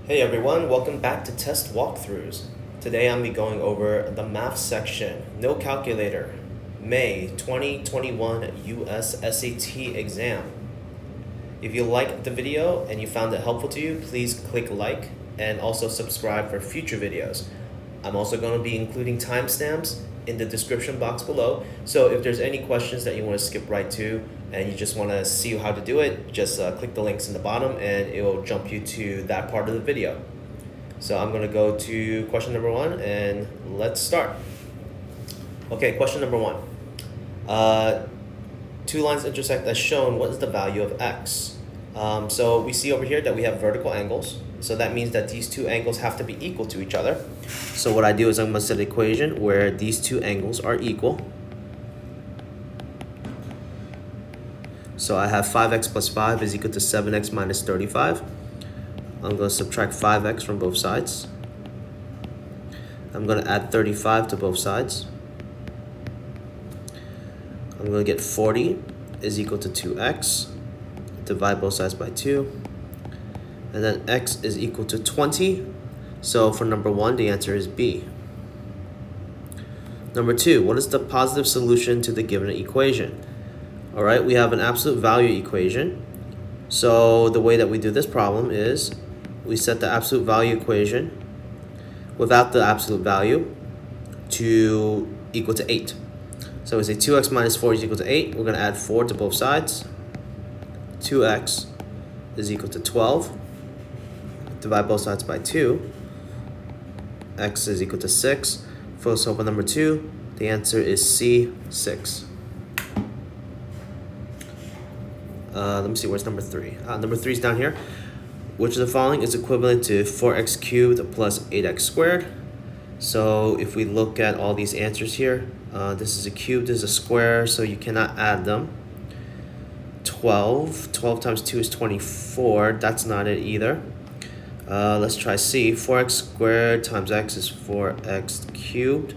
Hey everyone, welcome back to Test Walkthroughs. Today I'm going over the math section, no calculator, May 2021 US SAT exam. If you liked the video and you found it helpful to you, please click like and also subscribe for future videos. I'm also going to be including timestamps in the description box below, so if there's any questions that you want to skip right to and you just want to see how to do it, just click the links in the bottom and it will jump you to that part of the video. So I'm going to go to question number 1 and let's start. Okay, question number 1. Two lines intersect as shown. What is the value of x? So we see over here that we have vertical angles. So that means that these two angles have to be equal to each other. So what I do is I'm going to set an equation where these two angles are equal. So I have 5x plus 5 is equal to 7x minus 35. I'm going to subtract 5x from both sides. I'm going to add 35 to both sides. I'm going to get 40 is equal to 2x. Divide both sides by 2. And then x is equal to 20. So for number 1, the answer is B. Number 2, what is the positive solution to the given equation? All right, we have an absolute value equation. So the way that we do this problem is we set the absolute value equation without the absolute value to equal to 8. So we say 2x minus 4 is equal to 8. We're going to add 4 to both sides. 2x is equal to 12. Divide both sides by 2. X is equal to 6. So for number 2, the answer is C, 6. Let me see, where's number 3? Number 3 is down here. Which of the following is equivalent to 4x cubed plus 8x squared? So if we look at all these answers here, this is a cube, this is a square, so you cannot add them. 12 times 2 is 24. That's not it either. Let's try C. 4x squared times x is 4x cubed.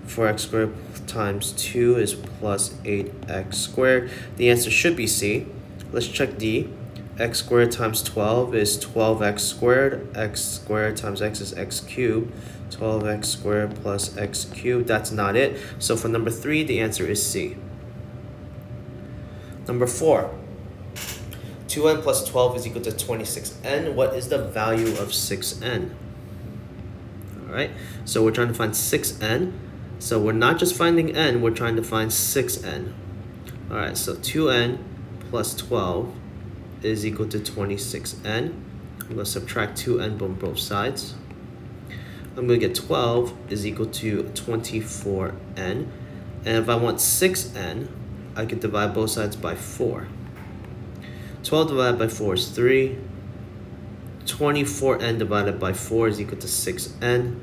4x squared times 2 is plus 8x squared. The answer should be C. Let's check D. X squared times 12 is 12x squared. X squared times x is x cubed. 12x squared plus x cubed. That's not it. So for number 3, the answer is C. Number 4. 2n plus 12 is equal to 26n. What is the value of 6n? All right, so we're trying to find 6n. So we're not just finding n, we're trying to find 6n. All right, so 2n plus 12 is equal to 26n. I'm going to subtract 2n from both sides. I'm going to get 12 is equal to 24n. And if I want 6n, I could divide both sides by 4. 12 divided by 4 is 3. 24n divided by 4 is equal to 6n.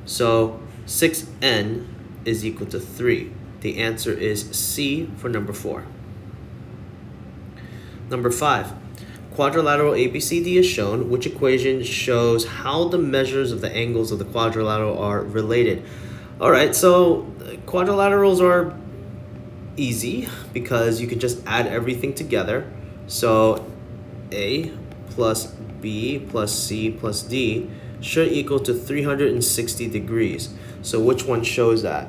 So 6n is equal to 3. The answer is C for number 4. Number 5. Quadrilateral ABCD is shown. Which equation shows how the measures of the angles of the quadrilateral are related? All right, so quadrilaterals are easy because you can just add everything together. So A plus B plus C plus D should equal to 360 degrees. So which one shows that?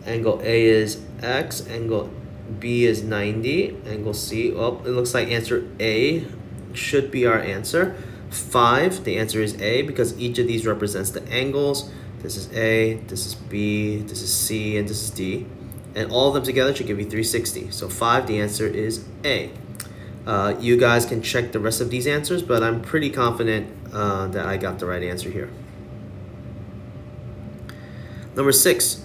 Angle A is X, angle B is 90, angle C, oh, it looks like answer A should be our answer. 5, the answer is A because each of these represents the angles. This is A, this is B, this is C, and this is D. And all of them together should give you 360. So 5, the answer is A. You guys can check the rest of these answers, but I'm pretty confident that I got the right answer here. Number 6,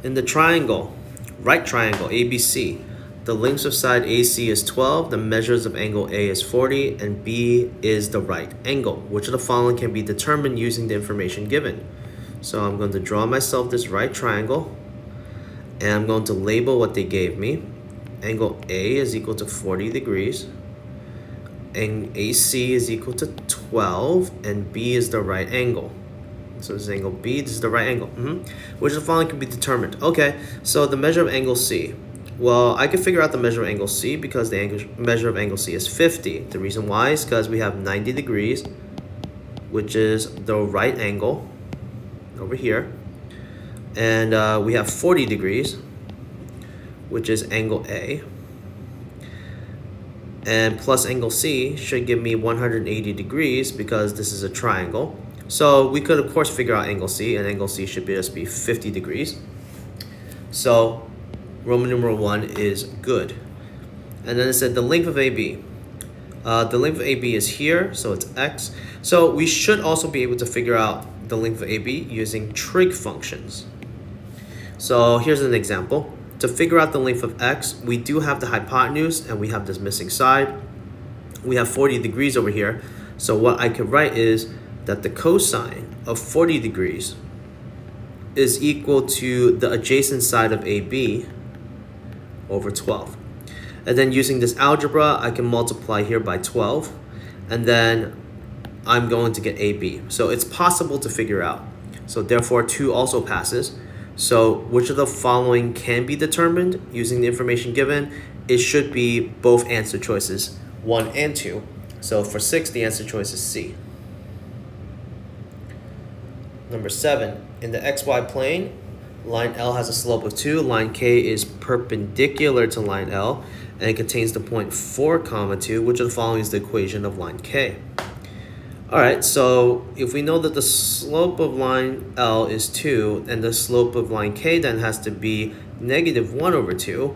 in the triangle, right triangle, ABC, the length of side AC is 12, the measures of angle A is 40, and B is the right angle. Which of the following can be determined using the information given? So I'm going to draw myself this right triangle, and I'm going to label what they gave me. Angle A is equal to 40 degrees, and AC is equal to 12, and B is the right angle. So this is angle B, this is the right angle. Which of the following can be determined? Okay, so the measure of angle C. Well, I can figure out the measure of angle C because the measure of angle C is 50. The reason why is because we have 90 degrees which is the right angle over here. And we have 40 degrees, which is angle A. And plus angle C should give me 180 degrees because this is a triangle. So we could, of course, figure out angle C, and angle C should just be 50 degrees. So Roman numeral 1 is good. And then it said the length of AB. The length of AB is here, so it's x. So we should also be able to figure out the length of AB using trig functions. So here's an example. To figure out the length of x, we do have the hypotenuse and we have this missing side. We have 40 degrees over here. So what I could write is that the cosine of 40 degrees is equal to the adjacent side of AB over 12. And then using this algebra, I can multiply here by 12. And then I'm going to get AB. So it's possible to figure out. So therefore, 2 also passes. So which of the following can be determined using the information given? It should be both answer choices, 1 and 2. So for 6, the answer choice is C. Number 7, in the xy plane, line L has a slope of 2, line K is perpendicular to line L, and it contains the point 4, 2, which of the following is the equation of line K? Alright, so if we know that the slope of line L is 2, and the slope of line K then has to be negative 1 over 2,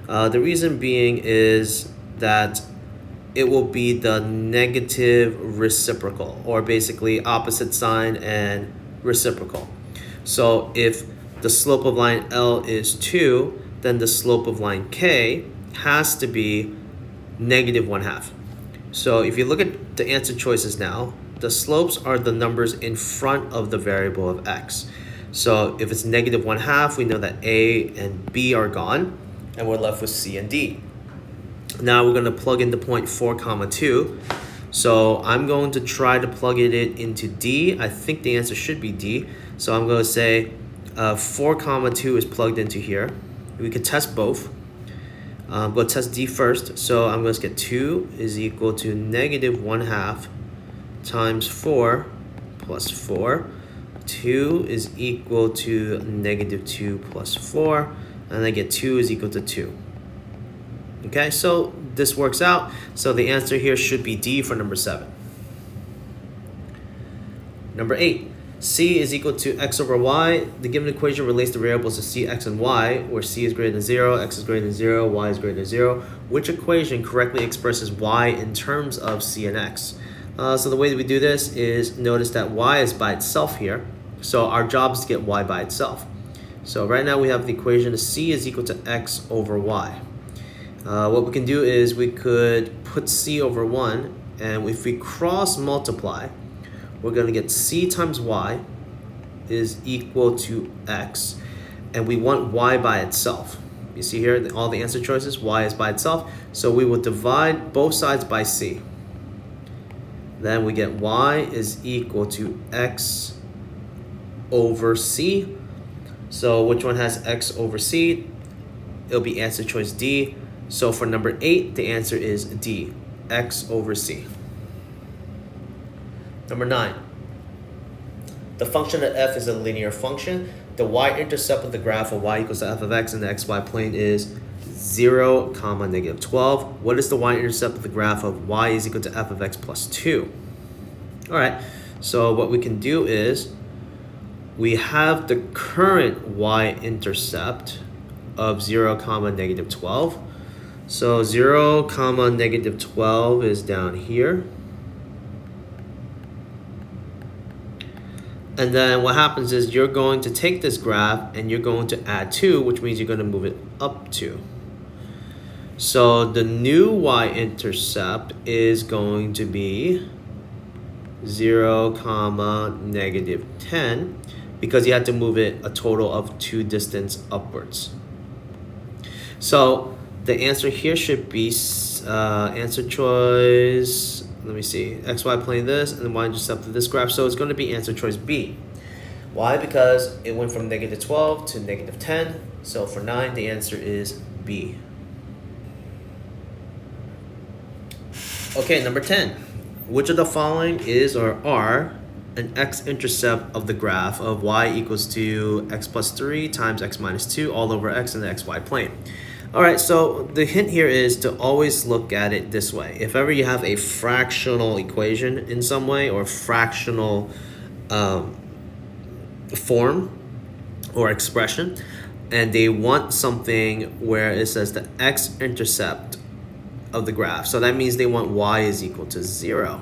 the reason being is that it will be the negative reciprocal, or basically opposite sign and reciprocal. So if the slope of line L is 2, then the slope of line K has to be negative 1/2. So if you look at the answer choices now, the slopes are the numbers in front of the variable of x. So if it's negative 1/2, we know that A and B are gone, and we're left with C and D. Now we're going to plug in the point 4, 2. So I'm going to try to plug it into D. I think the answer should be D. So I'm going to say 4, 2 is plugged into here. We could test both. But test D first. So I'm going to get 2 is equal to negative 1/2 times 4 plus 4. 2 is equal to negative 2 plus 4. And I get 2 is equal to 2. Okay, so this works out. So the answer here should be D for number 7. Number 8. C is equal to x over y. The given equation relates the variables of c, x, and y, where c is greater than 0, x is greater than 0, y is greater than 0. Which equation correctly expresses y in terms of c and x? So the way that we do this is notice that y is by itself here. So our job is to get y by itself. So right now we have the equation of c is equal to x over y. What we can do is we could put c over 1, and if we cross multiply, we're going to get c times y is equal to x, and we want y by itself. You see here all the answer choices, y is by itself, so we will divide both sides by c. Then we get y is equal to x over c. So which one has x over c? It'll be answer choice D. So for number 8, the answer is D, x over c. Number 9. The function of f is a linear function. The y-intercept of the graph of y equals to f of x in the xy plane is 0, negative 12. What is the y-intercept of the graph of y is equal to f of x plus 2? All right, so what we can do is we have the current y-intercept of 0, negative 12. So 0, negative 12 is down here. And then what happens is you're going to take this graph and you're going to add 2, which means you're going to move it up 2. So the new y-intercept is going to be 0, negative 10, because you had to move it a total of 2 distance upwards. So the answer here should be answer choice, let me see, xy plane this, and the y-intercept of this graph. So it's going to be answer choice B. Why? Because it went from negative 12 to negative 10. So for 9, the answer is B. Okay, number 10. which of the following is or are an x-intercept of the graph of y equals to x plus 3 times x minus 2 all over x in the xy plane? All right, so the hint here is to always look at it this way. If ever you have a fractional equation in some way or fractional form or expression, and they want something where it says the x-intercept of the graph. So that means they want y is equal to 0.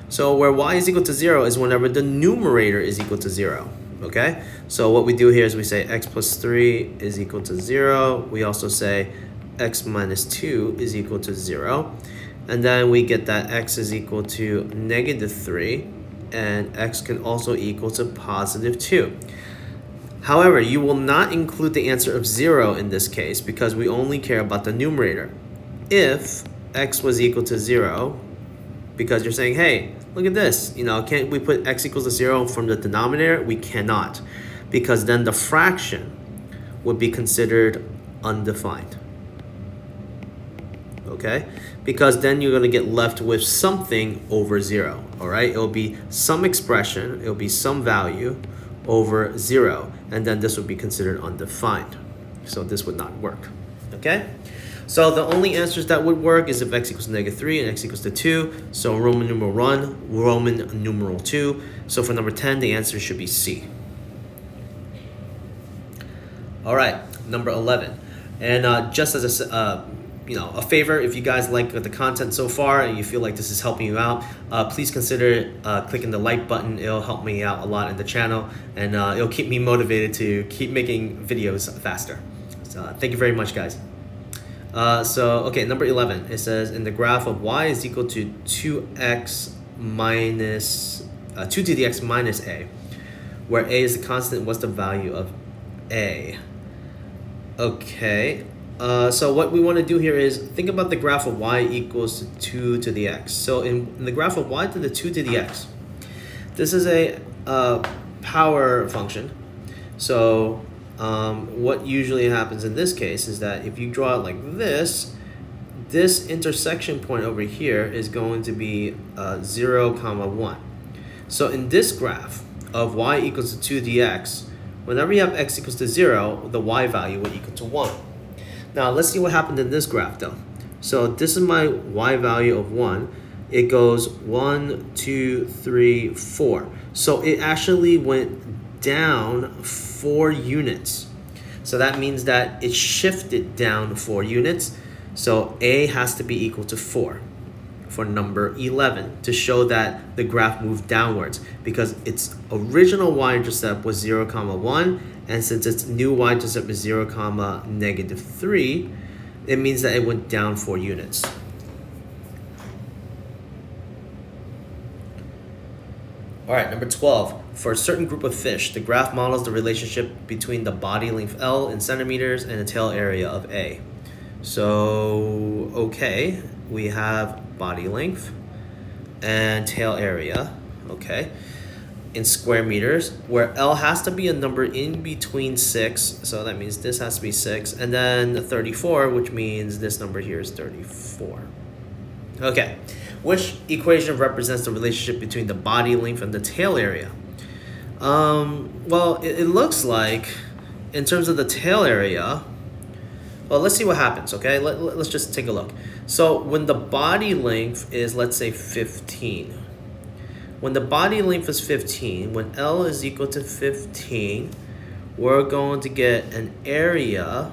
So where y is equal to 0 is whenever the numerator is equal to 0. Okay, so what we do here is we say x plus 3 is equal to 0. We also say x minus 2 is equal to 0. And then we get that x is equal to negative 3. And x can also equal to positive 2. However, you will not include the answer of 0 in this case because we only care about the numerator. If x was equal to 0, because you're saying, hey, look at this, can't we put x equals to 0 from the denominator? We cannot, because then the fraction would be considered undefined. Okay, because then you're going to get left with something over 0. All right, it'll be some expression, it'll be some value over 0, and then this would be considered undefined. So this would not work. Okay, so the only answers that would work is if x equals to negative 3 and x equals to 2. So Roman numeral 1, Roman numeral 2. So for number 10, the answer should be C. All right, number 11. And just as a favor, if you guys like the content so far and you feel like this is helping you out, please consider clicking the like button. It'll help me out a lot in the channel, and it'll keep me motivated to keep making videos faster. So thank you very much, guys. Okay, number 11, it says in the graph of y is equal to 2x minus 2 to the x minus a, where a is the constant, what's the value of a? Okay, so what we want to do here is think about the graph of y equals to 2 to the x. So in the graph of y to the 2 to the x, this is a power function. So what usually happens in this case is that if you draw it like this intersection point over here is going to be 0, 1. So in this graph of y equals to 2 dx, whenever you have x equals to 0, the y value would equal to 1. Now let's see what happened in this graph though. So this is my y value of 1. It goes 1, 2, 3, 4. So it actually went down 4 units. So that means that it shifted down 4 units. So a has to be equal to 4 for number 11 to show that the graph moved downwards, because its original y-intercept was 0, 1, and since its new y-intercept is 0, negative 3, it means that it went down 4 units. All right, number 12. For a certain group of fish, the graph models the relationship between the body length L in centimeters and the tail area of A. So, okay, we have body length and tail area, okay, in square meters, where L has to be a number in between 6, so that means this has to be 6, and then 34, which means this number here is 34. Okay, which equation represents the relationship between the body length and the tail area? Well, it looks like in terms of the tail area, well, let's see what happens, okay? Let's just take a look. So when the body length is, let's say, 15. When the body length is 15, when L is equal to 15, we're going to get an area,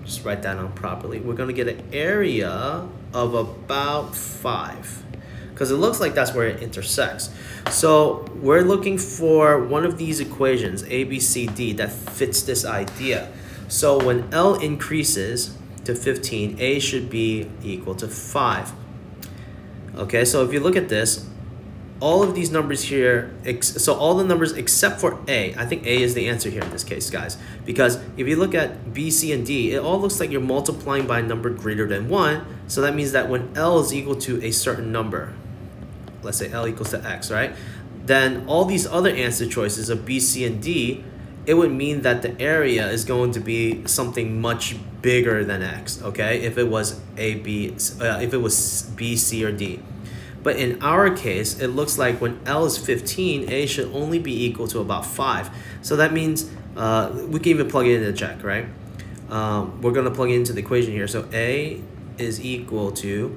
just write that down properly, we're going to get an area of about 5, because it looks like that's where it intersects. So we're looking for one of these equations, A, B, C, D, that fits this idea. So when L increases to 15, A should be equal to 5. Okay, so if you look at this, all of these numbers here, so all the numbers except for A, I think A is the answer here in this case, guys. Because if you look at B, C, and D, it all looks like you're multiplying by a number greater than 1. So that means that when L is equal to a certain number, let's say L equals to X, right? Then all these other answer choices of B, C, and D, it would mean that the area is going to be something much bigger than X, okay? If it was if it was B, C, or D. But in our case, it looks like when L is 15, A should only be equal to about 5. So that means we can even plug it in to check, right? We're going to plug it into the equation here. So A is equal to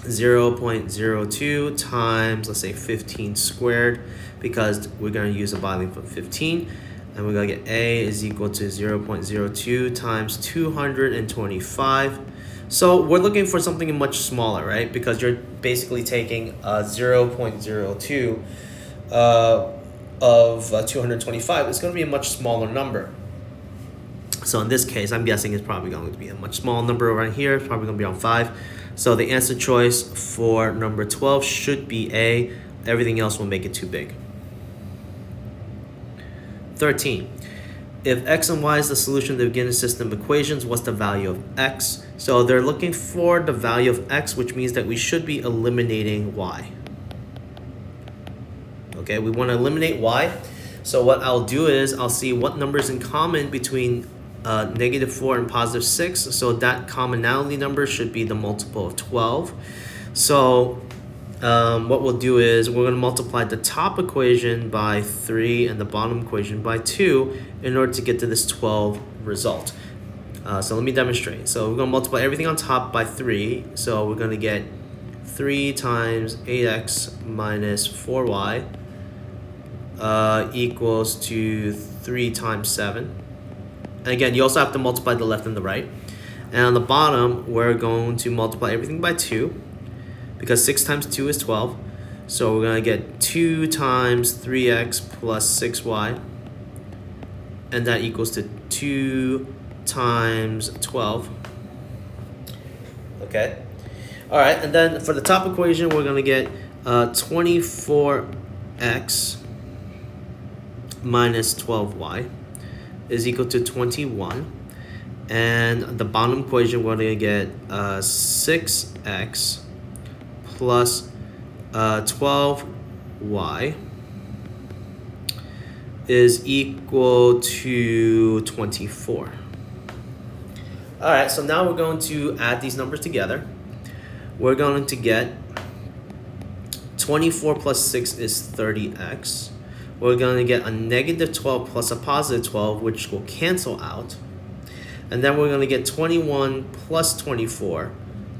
0.02 times, let's say 15 squared, because we're going to use a body length of 15. And we're going to get A is equal to 0.02 times 225. So we're looking for something much smaller, right? Because you're basically taking 0.02 of 225. It's going to be a much smaller number. So in this case, I'm guessing it's probably going to be a much smaller number right here. It's probably going to be on 5. So the answer choice for number 12 should be A. Everything else will make it too big. 13. If x and y is the solution to the beginning system equations, what's the value of x? So they're looking for the value of x, which means that we should be eliminating y. Okay, we want to eliminate y. So what I'll do is I'll see what numbers in common between -4 and +6. So that commonality number should be the multiple of 12. So what we'll do is we're going to multiply the top equation by 3 and the bottom equation by 2 in order to get to this 12 result. So let me demonstrate. So we're going to multiply everything on top by 3. So we're going to get 3 times 8x minus 4y equals to 3 times 7. And again, you also have to multiply the left and the right. And on the bottom, we're going to multiply everything by 2. Because 6 times 2 is 12. So we're going to get 2 times 3x plus 6y. And that equals to 2 times 12. Okay. All right. And then for the top equation, we're going to get 24x minus 12y is equal to 21. And the bottom equation, we're going to get 6x plus 12y is equal to 24. All right, so now we're going to add these numbers together. We're going to get 24 plus 6 is 30x. We're going to get a -12 plus a +12, which will cancel out. And then we're going to get 21 plus 24.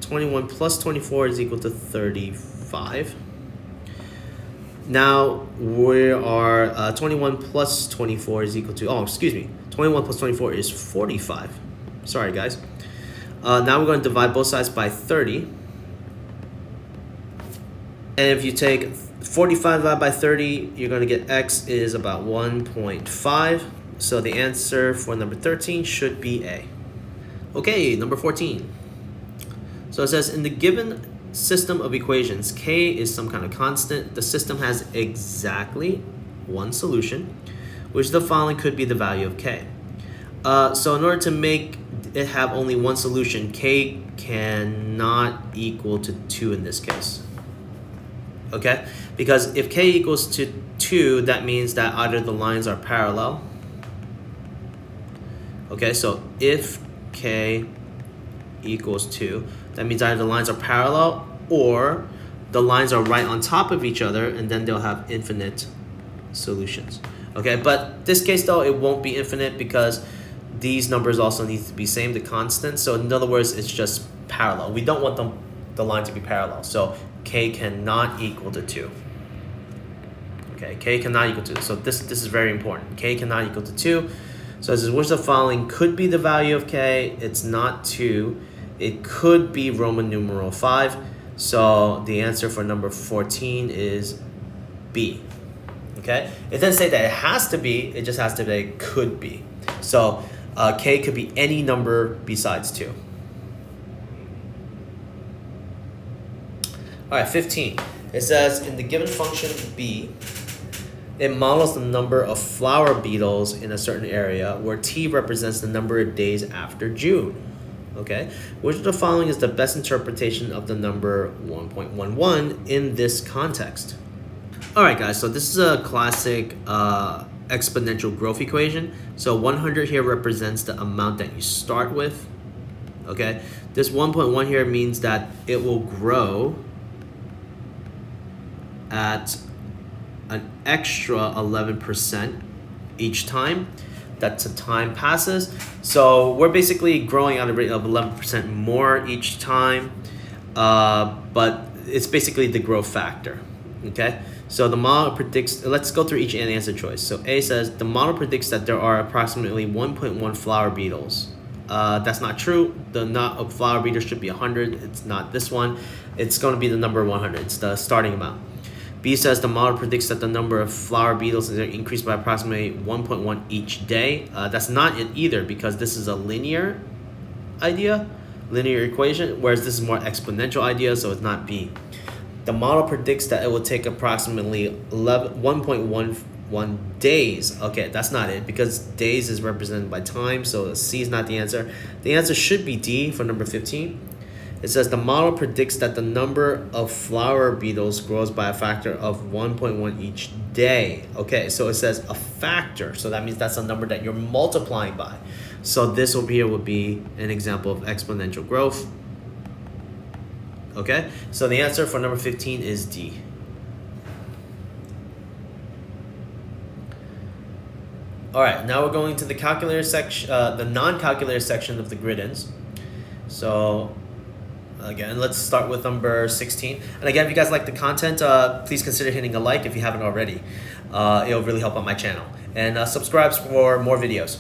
21 plus 24 is equal to 35. Now we are 21 plus 24 is equal to, 21 plus 24 is 45. Sorry, guys. Now we're going to divide both sides by 30. And if you take 45 divided by 30, you're going to get x is about 1.5. So the answer for number 13 should be A. Okay, number 14. So it says, in the given system of equations, k is some kind of constant. The system has exactly one solution, which the following could be the value of k. So in order to make it have only one solution, k cannot equal to 2 in this case. Okay? Because if k equals to 2, that means that either the lines are parallel. Okay, so if k equals 2, that means either the lines are parallel or the lines are right on top of each other, and then they'll have infinite solutions. Okay, but this case though, it won't be infinite because these numbers also need to be same, the constant. So in other words, it's just parallel. We don't want the line to be parallel. So k cannot equal to 2. Okay, k cannot equal to 2. So this is very important. K cannot equal to 2. So it says, which of the following could be the value of k? It's not 2. It could be Roman numeral 5. So the answer for number 14 is B. Okay? It doesn't say that it has to be. It just has to say could be. So k could be any number besides 2. All right, 15. It says, in the given function b, it models the number of flower beetles in a certain area where t represents the number of days after June. Okay, which of the following is the best interpretation of the number 1.11 in this context? All right, guys, so this is a classic exponential growth equation. So 100 here represents the amount that you start with. Okay, this 1.1 here means that it will grow at an extra 11% each time that the time passes. So we're basically growing at a rate of 11% more each time, but it's basically the growth factor. Okay, so the model predicts, let's go through each answer choice. So A says the model predicts that there are approximately 1.1 flower beetles. That's not true. The nut of flower beetles should be 100. It's not this one. It's going to be the number 100. It's the starting amount. B says the model predicts that the number of flower beetles is increased by approximately 1.1 each day. That's not it either, because this is a linear idea, linear equation, whereas this is more exponential idea, so it's not B. The model predicts that it will take approximately 1.11 days. Okay, that's not it, because days is represented by time, so C is not the answer. The answer should be D for number 15. It says the model predicts that the number of flower beetles grows by a factor of 1.1 each day. Okay, so it says a factor, so that means that's a number that you're multiplying by. So this over here would be an example of exponential growth. Okay, so the answer for number 15 is D. All right, now we're going to the calculator section, the non-calculator section of the grid-ins. So again, let's start with number 16. And again, if you guys like the content, please consider hitting a like if you haven't already. It'll really help out my channel. And subscribe for more videos.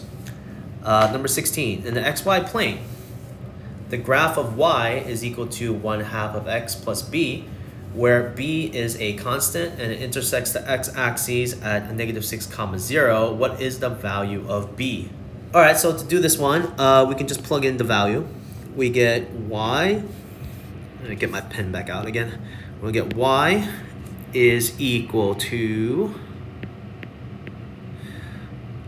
Number 16, in the xy plane, the graph of y is equal to 1/2 of x plus b, where b is a constant and it intersects the x-axis at -6, 0. What is the value of b? All right, so to do this one, we can just plug in the value. We get y. I'm gonna get my pen back out again. We'll get y is equal to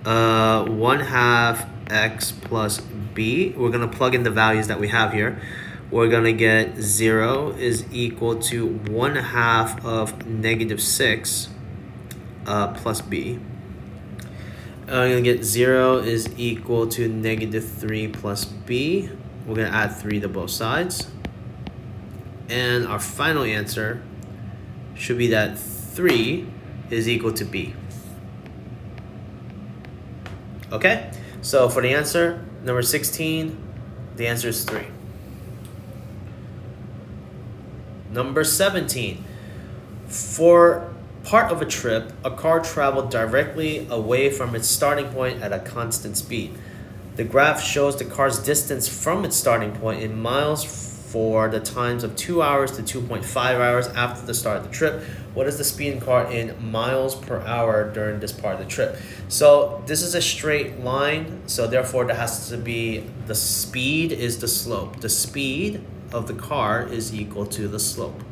1/2 x plus b. We're gonna plug in the values that we have here. We're gonna get 0 is equal to 1/2 of -6 plus b. I'm gonna get 0 is equal to -3 plus b. We're gonna add 3 to both sides. And our final answer should be that 3 is equal to b. Okay, so for the answer, number 16, the answer is 3. Number 17, for part of a trip, a car traveled directly away from its starting point at a constant speed. The graph shows the car's distance from its starting point in miles for the times of 2 hours to 2.5 hours after the start of the trip. What is the speed in car in miles per hour during this part of the trip? So this is a straight line, so therefore there has to be, the speed is the slope. The speed of the car is equal to the slope.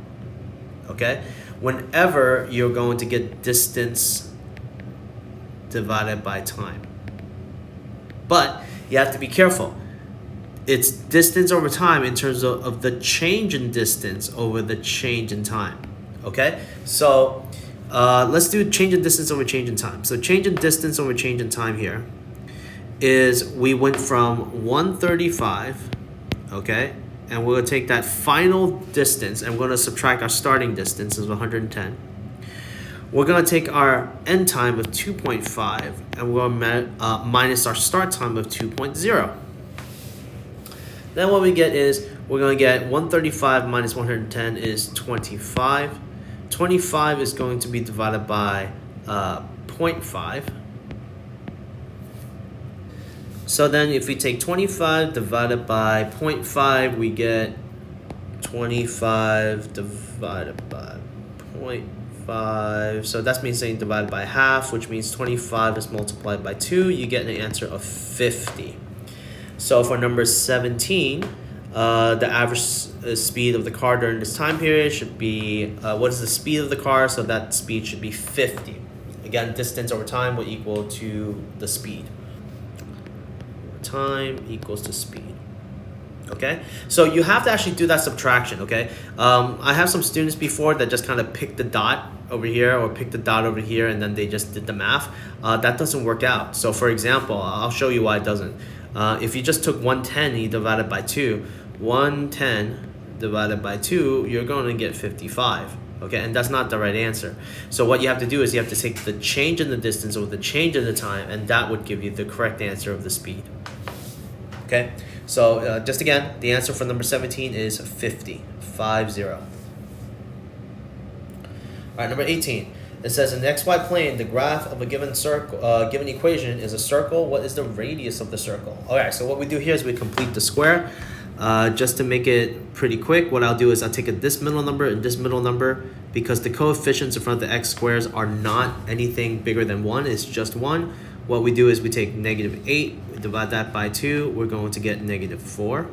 Okay? Whenever you're going to get distance divided by time. But you have to be careful. It's distance over time in terms of the change in distance over the change in time. Okay? So let's do change in distance over change in time. So change in distance over change in time here is we went from 135, okay? And we're going to take that final distance and we're going to subtract our starting distance is 110. We're going to take our end time of 2.5 and we're going to minus our start time of 2.0. Then what we get is we're going to get 135 minus 110 is 25. 25 is going to be divided by 0.5. So then if we take 25 divided by 0.5, we get 25 divided by 0.5. So that's means saying divided by half, which means 25 is multiplied by 2. You get an answer of 50. So for number 17, the average speed of the car during this time period should be, what is the speed of the car? So that speed should be 50. Again, distance over time will equal to the speed. Time equals to speed. Okay, so you have to actually do that subtraction. Okay, I have some students before that just kind of pick the dot over here or pick the dot over here and then they just did the math. That doesn't work out. So for example, I'll show you why it doesn't. If you just took 110 and you divided by 2, 110 divided by 2, you're going to get 55. Okay, and that's not the right answer. So what you have to do is you have to take the change in the distance over the change in the time, and that would give you the correct answer of the speed. Okay, so just again, the answer for number 17 is 50. 50. All right, number 18. It says in the xy plane, the graph of a given circle, given equation is a circle. What is the radius of the circle? All right, so what we do here is we complete the square. Just to make it pretty quick, what I'll do is I'll take this middle number and this middle number, because the coefficients in front of the x squares are not anything bigger than 1. It's just 1. What we do is we take -8, we divide that by 2, we're going to get -4.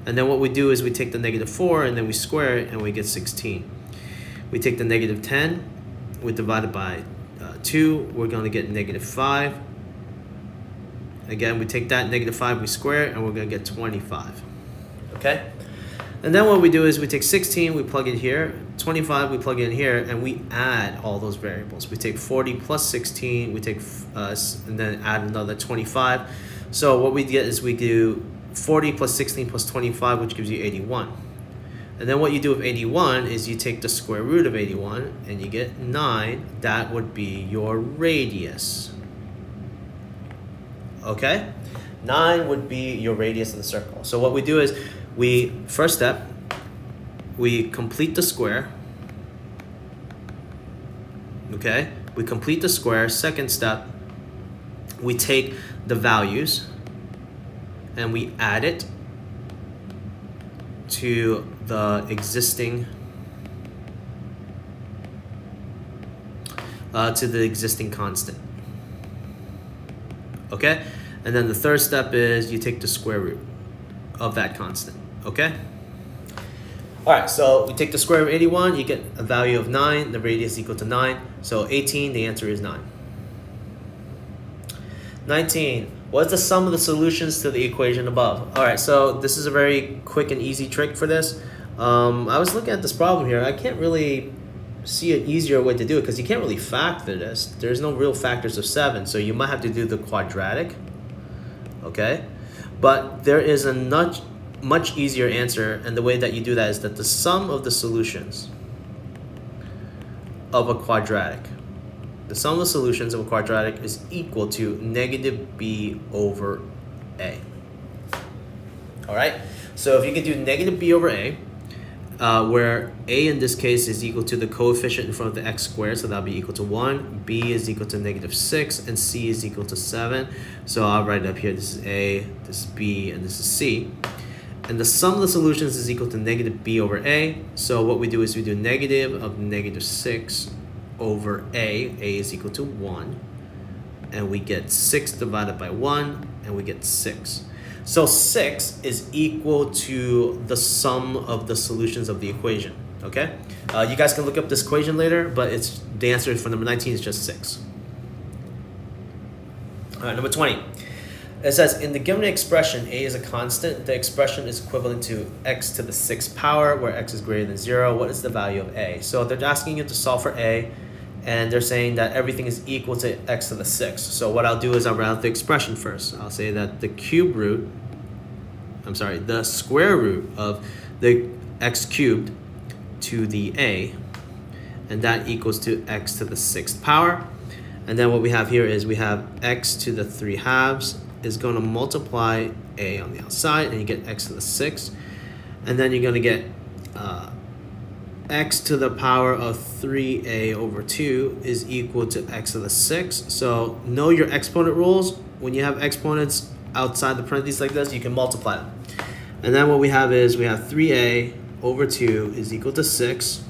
And then what we do is we take the -4 and then we square it and we get 16. We take the -10, we divide it by 2, we're going to get -5. Again, we take that -5, we square it, and we're going to get 25. Okay? And then what we do is we take 16, we plug it here, 25, we plug it in here, and we add all those variables. We take 40 plus 16, we take and then add another 25. So what we get is we do 40 plus 16 plus 25, which gives you 81. And then what you do with 81 is you take the square root of 81 and you get 9. That would be your radius. Okay? 9 would be your radius of the circle. So what we do is first step, we complete the square. Okay? We complete the square. Second step, we take the values and we add it to the existing constant. Okay? And then the third step is you take the square root of that constant. Okay? All right, so we take the square root of 81, you get a value of 9, the radius equal to 9. So 18, the answer is 9. 19, what's the sum of the solutions to the equation above? All right, so this is a very quick and easy trick for this. I was looking at this problem here. I can't really see an easier way to do it because you can't really factor this. There's no real factors of 7, so you might have to do the quadratic. Okay? But there is a much easier answer, and the way that you do that is that the sum of the solutions of a quadratic, is equal to -b over a. All right? So if you can do -b over a, where a in this case is equal to the coefficient in front of the x squared, so that'll be equal to 1, b is equal to -6, and c is equal to 7. So I'll write it up here. This is a, this is b, and this is c. And the sum of the solutions is equal to -b over a. So what we do is we do negative of -6 over a. A is equal to 1. And we get 6 divided by 1, and we get 6. So 6 is equal to the sum of the solutions of the equation. Okay? You guys can look up this equation later, but the answer for number 19 is just 6. All right, number 20. It says, in the given expression, a is a constant. The expression is equivalent to x to the 6th power, where x is greater than 0. What is the value of a? So they're asking you to solve for a, and they're saying that everything is equal to x to the 6th. So what I'll do is I'll write out the expression first. I'll say that the square root of the x cubed to the a, and that equals to x to the 6th power. And then what we have here is we have x to the 3/2 is going to multiply a on the outside, and you get x to the 6th. And then you're going to get x to the power of 3a over 2 is equal to x to the 6th. So know your exponent rules. When you have exponents outside the parentheses like this, you can multiply them. And then what we have is we have 3a over 2 is equal to 6.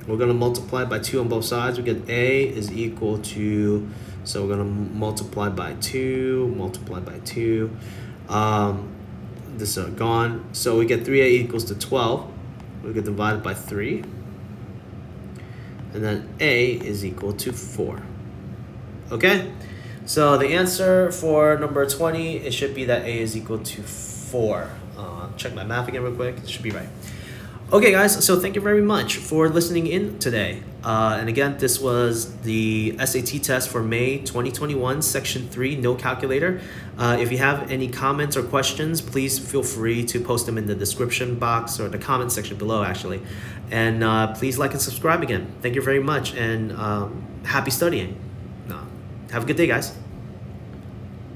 We're going to multiply by 2 on both sides. We get a is equal to, so we're going to multiply by 2, multiply by 2. This is gone. So we get 3a equals to 12. We get divided by 3. And then a is equal to 4. Okay? So the answer for number 20, it should be that a is equal to 4. Check my math again real quick. It should be right. Okay, guys, so thank you very much for listening in today. And again, this was the SAT test for May 2021, Section 3, No Calculator. If you have any comments or questions, please feel free to post them in the description box or the comment section below, actually. And please like and subscribe again. Thank you very much, and happy studying. Have a good day, guys.